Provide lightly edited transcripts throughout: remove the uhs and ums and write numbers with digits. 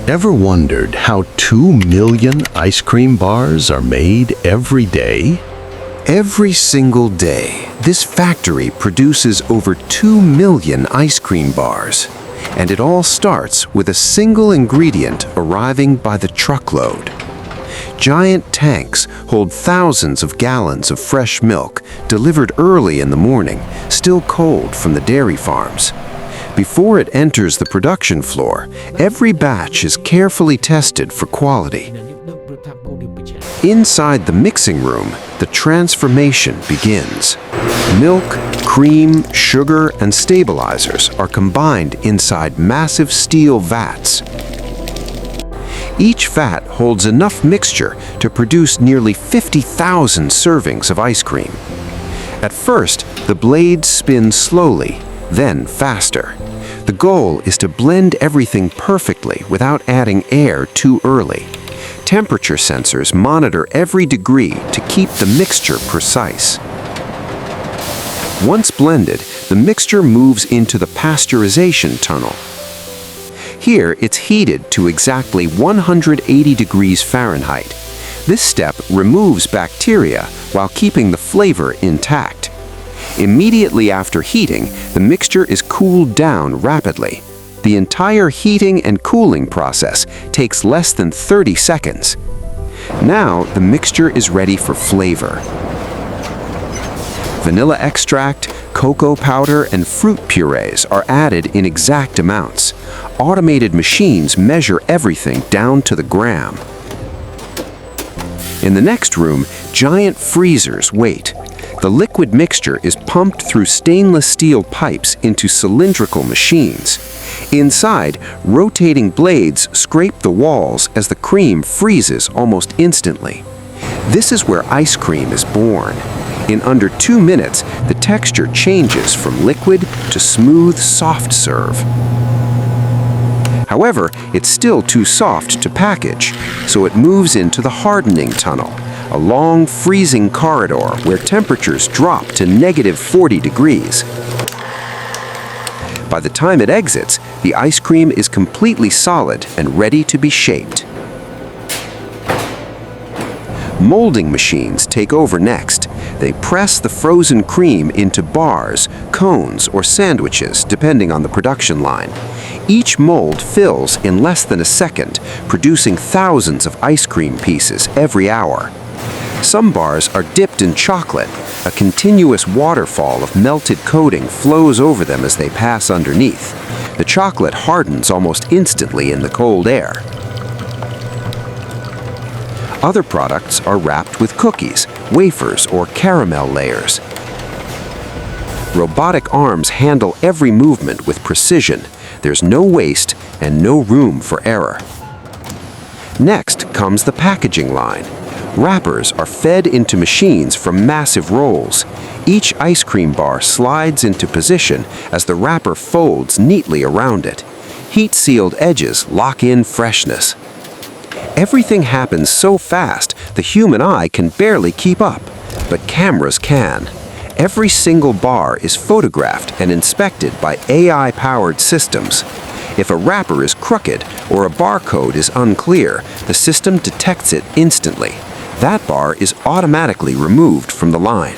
Ever wondered how 2 million ice cream bars are made every day? Every single day, this factory produces over 2 million ice cream bars. And it all starts with a single ingredient arriving by the truckload. Giant tanks hold thousands of gallons of fresh milk delivered early in the morning, still cold from the dairy farms. Before it enters the production floor, every batch is carefully tested for quality. Inside the mixing room, the transformation begins. Milk, cream, sugar, and stabilizers are combined inside massive steel vats. Each vat holds enough mixture to produce nearly 50,000 servings of ice cream. At first, the blades spin slowly, then faster. The goal is to blend everything perfectly without adding air too early. Temperature sensors monitor every degree to keep the mixture precise. Once blended, the mixture moves into the pasteurization tunnel. Here, it's heated to exactly 180 degrees Fahrenheit. This step removes bacteria while keeping the flavor intact. Immediately after heating, the mixture is cooled down rapidly. The entire heating and cooling process takes less than 30 seconds. Now, the mixture is ready for flavor. Vanilla extract, cocoa powder, and fruit purees are added in exact amounts. Automated machines measure everything down to the gram. In the next room, giant freezers wait. The liquid mixture is pumped through stainless steel pipes into cylindrical machines. Inside, rotating blades scrape the walls as the cream freezes almost instantly. This is where ice cream is born. In under 2 minutes, the texture changes from liquid to smooth, soft serve. However, it's still too soft to package, so it moves into the hardening tunnel, a long freezing corridor where temperatures drop to -40 degrees. By the time it exits, the ice cream is completely solid and ready to be shaped. Molding machines take over next. They press the frozen cream into bars, cones, or sandwiches, depending on the production line. Each mold fills in less than a second, producing thousands of ice cream pieces every hour. Some bars are dipped in chocolate. A continuous waterfall of melted coating flows over them as they pass underneath. The chocolate hardens almost instantly in the cold air. Other products are wrapped with cookies, wafers, or caramel layers. Robotic arms handle every movement with precision. There's no waste and no room for error. Next comes the packaging line. Wrappers are fed into machines from massive rolls. Each ice cream bar slides into position as the wrapper folds neatly around it. Heat-sealed edges lock in freshness. Everything happens so fast, the human eye can barely keep up, but cameras can. Every single bar is photographed and inspected by AI-powered systems. If a wrapper is crooked or a barcode is unclear, the system detects it instantly. That bar is automatically removed from the line.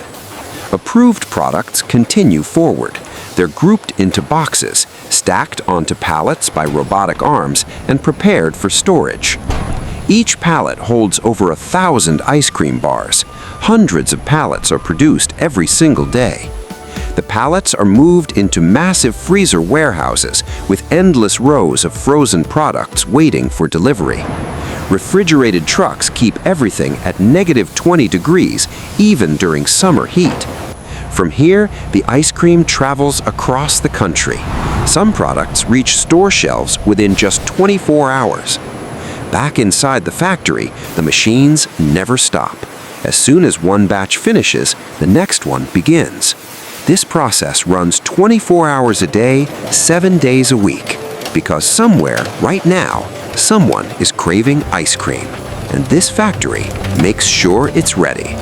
Approved products continue forward. They're grouped into boxes, stacked onto pallets by robotic arms, and prepared for storage. Each pallet holds over 1,000 ice cream bars. Hundreds of pallets are produced every single day. The pallets are moved into massive freezer warehouses with endless rows of frozen products waiting for delivery. Refrigerated trucks keep everything at -20 degrees, even during summer heat. From here, the ice cream travels across the country. Some products reach store shelves within just 24 hours. Back inside the factory, the machines never stop. As soon as one batch finishes, the next one begins. This process runs 24 hours a day, 7 days a week. Because somewhere, right now, someone is craving ice cream. And this factory makes sure it's ready.